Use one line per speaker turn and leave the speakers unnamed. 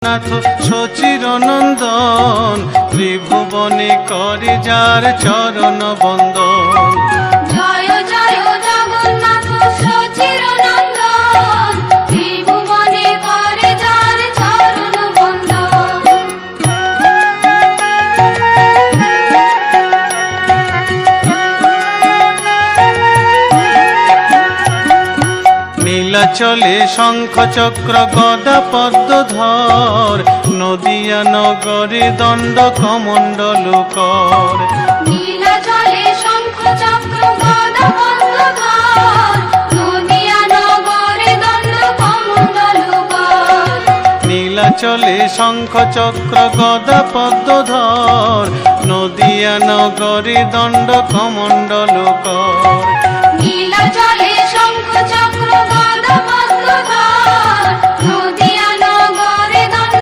নাথ শচীর নন্দন, ত্রিভুবনে করে যার চরণ বন্দন।
জয় জয় জগন্নাথ শচীর নন্দন, ত্রিভুবনে করে যার চরণ বন্দন।
নীলাচলে শঙ্খ চক্র গদা পদ্মধর, নদিয়া নগরে দণ্ড কমণ্ডল কর।
নীলাচলে শঙ্খ চক্র গদা পদ্মধর, নদিয়া নগরে দণ্ড কমণ্ডল কর।
নীলাচলে শঙ্খ চক্র গদা পদ্মধর, নদিয়া নগরে দণ্ড কমণ্ডল কর।
নীলাচলে শঙ্খ চক্র গদা পদ্মধর,